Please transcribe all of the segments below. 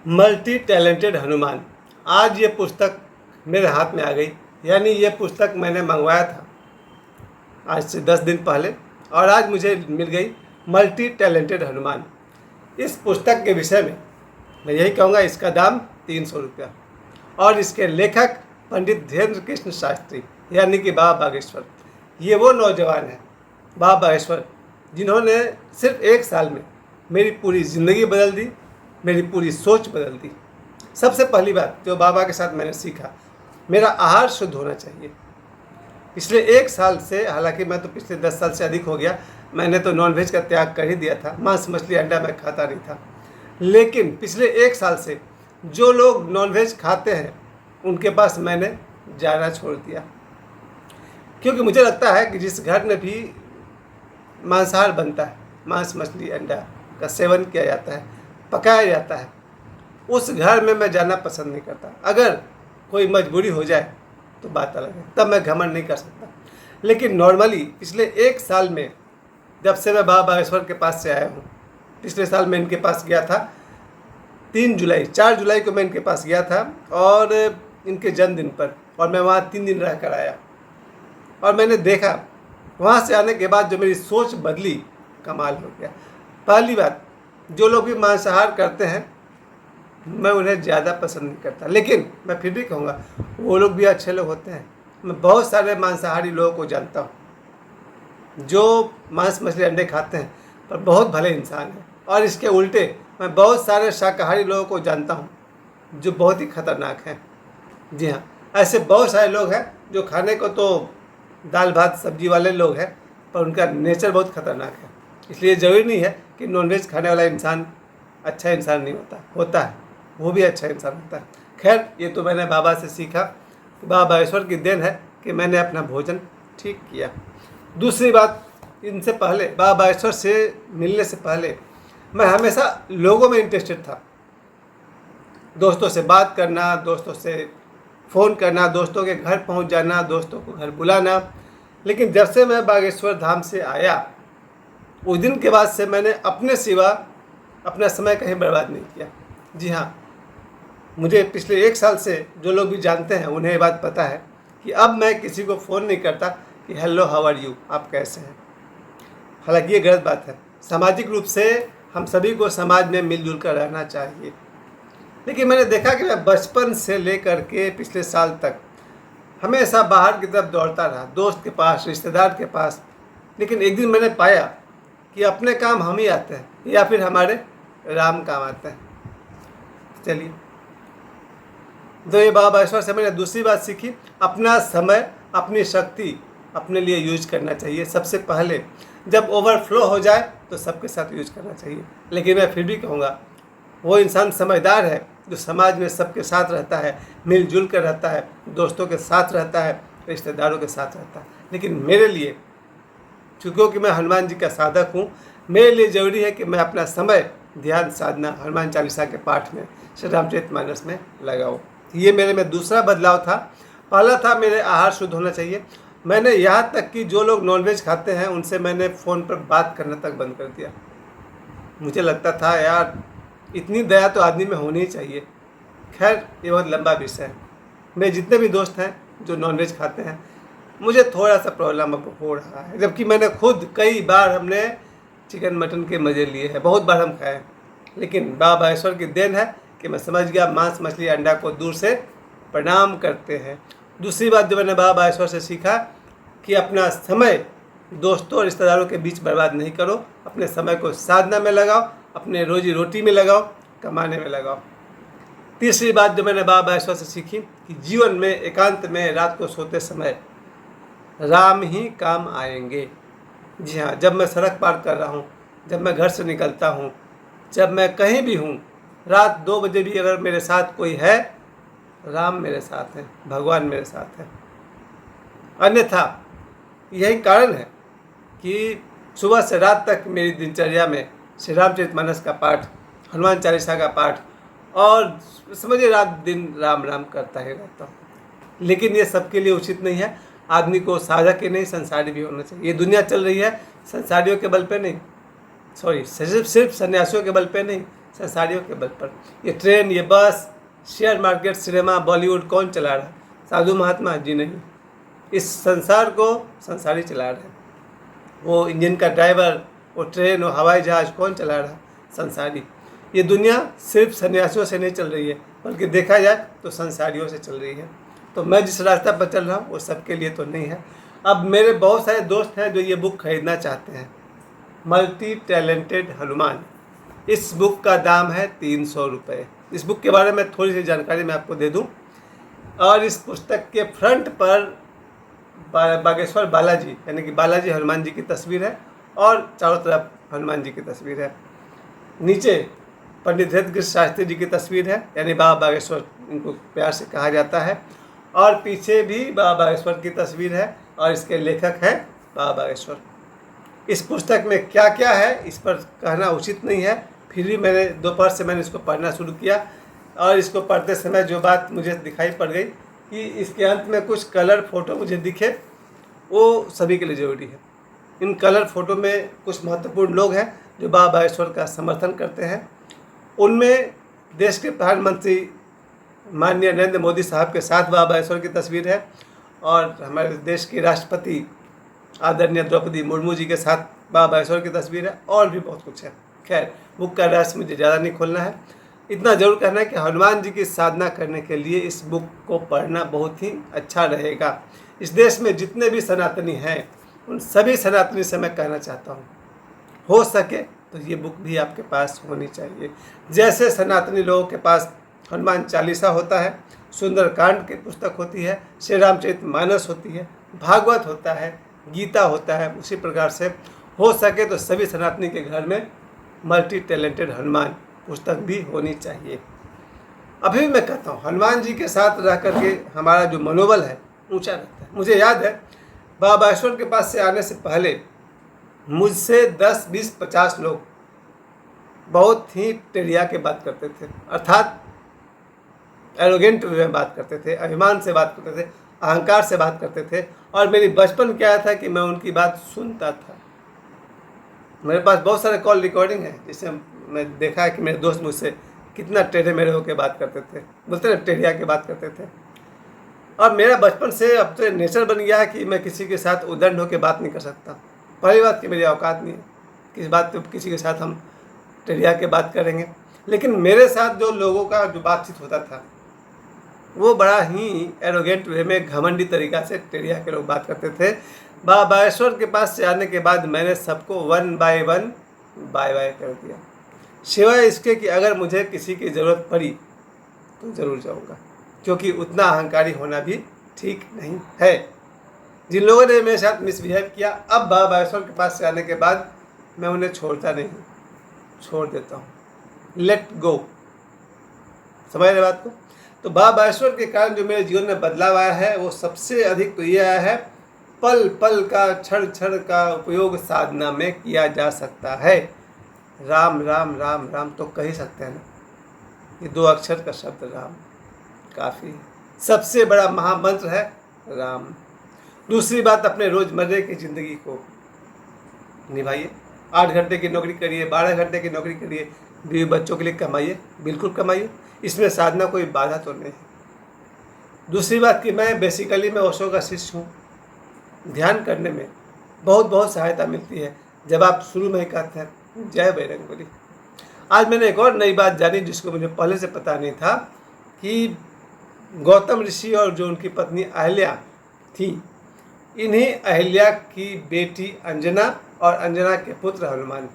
Multi talented Hanuman. आज ये पुस्तक मेरे हाथ में आ गई, यानी ये पुस्तक मैंने मंगवाया था आज से 10 दिन पहले और आज मुझे मिल गई मल्टी टैलेंटेड हनुमान। इस पुस्तक के विषय में मैं यही कहूँगा, इसका दाम 300 रुपया और इसके लेखक पंडित धीरेन्द्र कृष्ण शास्त्री यानी कि बाबा बागेश्वर। ये वो नौजवान हैं बाबा बागेश्वर जिन्होंने सिर्फ 1 साल में मेरी पूरी ज़िंदगी बदल दी, मेरी पूरी सोच बदल दी। सबसे पहली बात जो बाबा के साथ मैंने सीखा, मेरा आहार शुद्ध होना चाहिए। पिछले 1 साल से, हालांकि मैं तो पिछले 10 साल से अधिक हो गया, मैंने तो नॉनवेज का त्याग कर ही दिया था, मांस मछली अंडा मैं खाता नहीं था। लेकिन पिछले 1 साल से जो लोग नॉनवेज खाते हैं उनके पास मैंने जाना छोड़ दिया, क्योंकि मुझे लगता है कि जिस घर में भी मांसाहार बनता है, मांस मछली अंडा का सेवन किया जाता है, पकाया जाता है, उस घर में मैं जाना पसंद नहीं करता। अगर कोई मजबूरी हो जाए तो बात अलग है, तब मैं घमंड नहीं कर सकता। लेकिन नॉर्मली पिछले 1 साल में जब से मैं बाबा बागेश्वर के पास से आया हूँ, पिछले साल मैं इनके पास गया था 4 जुलाई को मैं इनके पास गया था और इनके जन्मदिन पर, और मैं वहाँ 3 दिन रह कर आया और मैंने देखा वहाँ से आने के बाद जो मेरी सोच बदली, कमाल हो गया। पहली बात, जो लोग भी मांसाहार करते हैं मैं उन्हें ज़्यादा पसंद नहीं करता, लेकिन मैं फिर भी कहूँगा वो लोग भी अच्छे लोग होते हैं। मैं बहुत सारे मांसाहारी लोगों को जानता हूँ जो मांस मछली अंडे खाते हैं पर बहुत भले इंसान हैं, और इसके उल्टे मैं बहुत सारे शाकाहारी लोगों को जानता हूँ जो बहुत ही खतरनाक हैं। जी हाँ, ऐसे बहुत सारे लोग हैं जो खाने को तो दाल भात सब्जी वाले लोग हैं पर उनका नेचर बहुत खतरनाक है। इसलिए ज़रूरी नहीं है कि नॉनवेज खाने वाला इंसान अच्छा इंसान नहीं होता है, वो भी अच्छा इंसान होता है। खैर, ये तो मैंने बाबा से सीखा, बाबा बागेश्वर की देन है कि मैंने अपना भोजन ठीक किया। दूसरी बात, इनसे पहले बाबा बागेश्वर से मिलने से पहले मैं हमेशा लोगों में इंटरेस्टेड था, दोस्तों से बात करना, दोस्तों से फ़ोन करना, दोस्तों के घर पहुंच जाना, दोस्तों को घर बुलाना। लेकिन जब से मैं बागेश्वर धाम से आया उस दिन के बाद से मैंने अपने सिवा अपना समय कहीं बर्बाद नहीं किया। जी हाँ, मुझे पिछले 1 साल से जो लोग भी जानते हैं उन्हें ये बात पता है कि अब मैं किसी को फ़ोन नहीं करता कि हेलो हाउ आर यू, आप कैसे हैं। हालांकि ये गलत बात है, सामाजिक रूप से हम सभी को समाज में मिलजुल कर रहना चाहिए। लेकिन मैंने देखा कि मैं बचपन से लेकर के पिछले साल तक हमेशा बाहर की तरफ दौड़ता रहा, दोस्त के पास, रिश्तेदार के पास। लेकिन एक दिन मैंने पाया कि अपने काम हम ही आते हैं या फिर हमारे राम काम आते हैं। चलिए, तो ये बाबा बागेश्वर से मैंने दूसरी बात सीखी, अपना समय, अपनी शक्ति अपने लिए यूज करना चाहिए सबसे पहले। जब ओवरफ्लो हो जाए तो सबके साथ यूज करना चाहिए। लेकिन मैं फिर भी कहूँगा वो इंसान समझदार है जो समाज में सबके साथ रहता है, मिलजुल कर रहता है, दोस्तों के साथ रहता है, रिश्तेदारों के साथ रहता है। लेकिन मेरे लिए, क्योंकि मैं हनुमान जी का साधक हूँ, मेरे लिए ज़रूरी है कि मैं अपना समय ध्यान साधना, हनुमान चालीसा के पाठ में, श्री रामचरितमानस में लगाऊँ। ये मेरे में दूसरा बदलाव था। पहला था मेरे आहार शुद्ध होना चाहिए। मैंने यहाँ तक कि जो लोग नॉनवेज खाते हैं उनसे मैंने फ़ोन पर बात करना तक बंद कर दिया। मुझे लगता था यार इतनी दया तो आदमी में होनी ही चाहिए। खैर, ये बहुत लंबा विषय है। मेरे जितने भी दोस्त हैं जो नॉनवेज खाते हैं, मुझे थोड़ा सा प्रॉब्लम अब हो रहा है, जबकि मैंने खुद कई बार हमने चिकन मटन के मज़े लिए हैं, बहुत बार हम खाए। लेकिन बाबा बागेश्वर की देन है कि मैं समझ गया मांस मछली अंडा को दूर से प्रणाम करते हैं। दूसरी बात जो मैंने बाबा बागेश्वर से सीखा कि अपना समय दोस्तों और रिश्तेदारों के बीच बर्बाद नहीं करो, अपने समय को साधना में लगाओ, अपने रोजी रोटी में लगाओ, कमाने में लगाओ। तीसरी बात जो मैंने बाबा बागेश्वर से सीखी कि जीवन में एकांत में रात को सोते समय राम ही काम आएंगे। जी हाँ, जब मैं सड़क पार कर रहा हूँ, जब मैं घर से निकलता हूँ, जब मैं कहीं भी हूँ, रात 2 बजे भी अगर मेरे साथ कोई है, राम मेरे साथ हैं, भगवान मेरे साथ हैं। अन्यथा यही कारण है कि सुबह से रात तक मेरी दिनचर्या में श्री रामचरितमानस का पाठ, हनुमान चालीसा का पाठ और समझिए रात दिन राम राम करता ही रहता हूँ। लेकिन ये सबके लिए उचित नहीं है। आदमी को साझा के नहीं, संसारी भी होना चाहिए। ये दुनिया चल रही है संसारियों के बल पे नहीं, सिर्फ सन्यासियों के बल पे नहीं, संसारियों के बल पर। ये ट्रेन, ये बस, शेयर मार्केट, सिनेमा, बॉलीवुड कौन चला रहा है? साधु महात्मा जी नहीं। इस संसार को संसारी चला रहे हैं। वो इंजन का ड्राइवर, वो ट्रेन, वो हवाई जहाज़ कौन चला रहा है? संसारी। ये दुनिया सिर्फ सन्यासियों से नहीं चल रही है, बल्कि देखा जाए तो संसारियों से चल रही है। तो मैं जिस रास्ता पर चल रहा हूँ वो सबके लिए तो नहीं है। अब मेरे बहुत सारे दोस्त हैं जो ये बुक खरीदना चाहते हैं, मल्टी टैलेंटेड हनुमान। इस बुक का दाम है 300 रुपये। इस बुक के बारे में थोड़ी सी जानकारी मैं आपको दे दूं। और इस पुस्तक के फ्रंट पर बागेश्वर बालाजी यानी कि बालाजी हनुमान जी की तस्वीर है और चारों तरफ हनुमान जी की तस्वीर है। नीचे पंडित हृदय कृष्ण शास्त्री जी की तस्वीर है, यानी बाबा बागेश्वर इनको प्यार से कहा जाता है। और पीछे भी बाबा बागेश्वर की तस्वीर है और इसके लेखक हैं बाबा बागेश्वर। इस पुस्तक में क्या क्या है इस पर कहना उचित नहीं है, फिर भी मैंने दोपहर से इसको पढ़ना शुरू किया और इसको पढ़ते समय जो बात मुझे दिखाई पड़ गई कि इसके अंत में कुछ कलर फ़ोटो मुझे दिखे, वो सभी के लिए ज़रूरी है। इन कलर फ़ोटो में कुछ महत्वपूर्ण लोग हैं जो बाबा बागेश्वर का समर्थन करते हैं। उनमें देश के प्रधानमंत्री माननीय नरेंद्र मोदी साहब के साथ बाबा बागेश्वर की तस्वीर है और हमारे देश की राष्ट्रपति आदरणीय द्रौपदी मुर्मू जी के साथ बाबा बागेश्वर की तस्वीर है और भी बहुत कुछ है। खैर, बुक का रहस्य मुझे ज़्यादा नहीं खोलना है, इतना ज़रूर कहना है कि हनुमान जी की साधना करने के लिए इस बुक को पढ़ना बहुत ही अच्छा रहेगा। इस देश में जितने भी सनातनी हैं उन सभी सनातनी से मैं कहना चाहता हूँ, हो सके तो ये बुक भी आपके पास होनी चाहिए। जैसे सनातनी लोगों के पास हनुमान चालीसा होता है, सुंदरकांड की पुस्तक होती है, श्री रामचरितमानस होती है, भागवत होता है, गीता होता है, उसी प्रकार से हो सके तो सभी सनातनी के घर में मल्टी टैलेंटेड हनुमान पुस्तक भी होनी चाहिए। अभी भी मैं कहता हूँ हनुमान जी के साथ रह करके हमारा जो मनोबल है ऊंचा रहता है। मुझे याद है बाबा बागेश्वर के पास से आने से पहले मुझसे 10, 20, 50 लोग बहुत ही टेढ़िया के बात करते थे, अर्थात एरोगेंट वे में बात करते थे, अभिमान से बात करते थे, अहंकार से बात करते थे। और मेरी बचपन क्या था कि मैं उनकी बात सुनता था। मेरे पास बहुत सारे कॉल रिकॉर्डिंग है जिससे मैं देखा है कि मेरे दोस्त मुझसे कितना टेढ़े मेढ़े होकर बात करते थे, बोलते ना टेढ़िया के बात करते थे। और मेरा बचपन से अब तो नेचर बन गया है कि मैं किसी के साथ उदंड होकर बात नहीं कर सकता। पहली बात कि मेरी औकात नहीं है किस बात पे किसी के साथ हम टेढ़िया के बात करेंगे। लेकिन मेरे साथ जो लोगों का जो बातचीत होता था वो बड़ा ही एरोगेंट वे में घमंडी तरीक़ा से टेढ़िया के लोग बात करते थे। बाबा बागेश्वर के पास से आने के बाद मैंने सबको 1 by 1 बाय बाय कर दिया, सिवाय इसके कि अगर मुझे किसी की ज़रूरत पड़ी तो ज़रूर जाऊंगा, क्योंकि उतना अहंकारी होना भी ठीक नहीं है। जिन लोगों ने मेरे साथ मिसबिहेव किया, अब बाबा बागेश्वर के पास से आने के बाद मैं उन्हें छोड़ता नहीं, छोड़ देता हूँ, लेट गो। समझ रहे बात को? तो बाबा बागेश्वर के कारण जो मेरे जीवन में बदलाव आया है वो सबसे अधिक तो ये आया है, पल पल का क्षण क्षण का उपयोग साधना में किया जा सकता है। राम राम राम राम तो कह ही सकते हैं ना, ये 2 अक्षर का शब्द राम काफ़ी है। सबसे बड़ा महामंत्र है राम। दूसरी बात, अपने रोज़मर्रे की ज़िंदगी को निभाइए। 8 घंटे की नौकरी करिए, 12 घंटे की नौकरी करिए, बीवी बच्चों के लिए कमाइए, बिल्कुल कमाइए, इसमें साधना कोई बाधा तो नहीं है। दूसरी बात कि मैं बेसिकली ओशो का शिष्य हूँ। ध्यान करने में बहुत सहायता मिलती है जब आप शुरू में ही कहते हैं जय बजरंगबली। आज मैंने एक और नई बात जानी जिसको मुझे पहले से पता नहीं था कि गौतम ऋषि और जो उनकी पत्नी अहिल्या थी, इन्हीं अहिल्या की बेटी अंजना और अंजना के पुत्र हनुमान,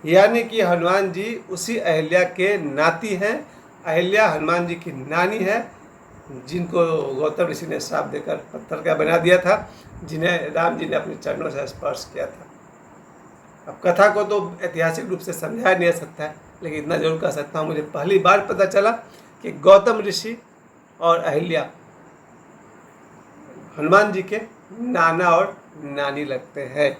यानी कि हनुमान जी उसी अहिल्या के नाती हैं। अहिल्या हनुमान जी की नानी है, जिनको गौतम ऋषि ने श्राप देकर पत्थर का बना दिया था, जिन्हें राम जी ने अपने चरणों से स्पर्श किया था। अब कथा को तो ऐतिहासिक रूप से समझाया नहीं जा सकता है, लेकिन इतना जरूर कह सकता हूँ, मुझे पहली बार पता चला कि गौतम ऋषि और अहिल्या हनुमान जी के नाना और नानी लगते हैं।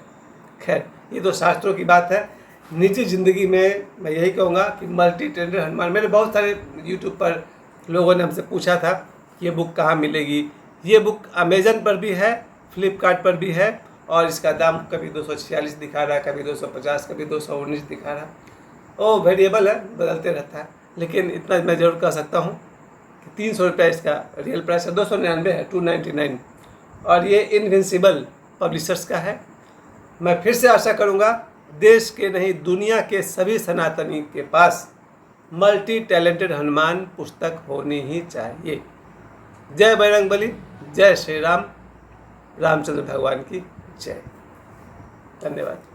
खैर, ये तो शास्त्रों की बात है। निजी ज़िंदगी में मैं यही कहूँगा कि मल्टी टैलेंटेड हनुमान, मेरे बहुत सारे यूट्यूब पर लोगों ने हमसे पूछा था कि ये बुक कहाँ मिलेगी। ये बुक अमेज़न पर भी है, फ्लिपकार्ट पर भी है और इसका दाम कभी 246 दिखा रहा है, कभी 250, कभी 219 दिखा रहा है। वो वेरिएबल है, बदलते रहता है, लेकिन इतना मैं जरूर कह सकता हूँ कि 300 रुपये इसका रियल प्राइस है, 299 है, 299, और ये इनविंसिबल पब्लिशर्स का है। मैं फिर से आशा करूँगा देश के नहीं दुनिया के सभी सनातनी के पास मल्टी टैलेंटेड हनुमान पुस्तक होनी ही चाहिए। जय बजरंगबली, जय श्री राम, रामचंद्र भगवान की जय। धन्यवाद।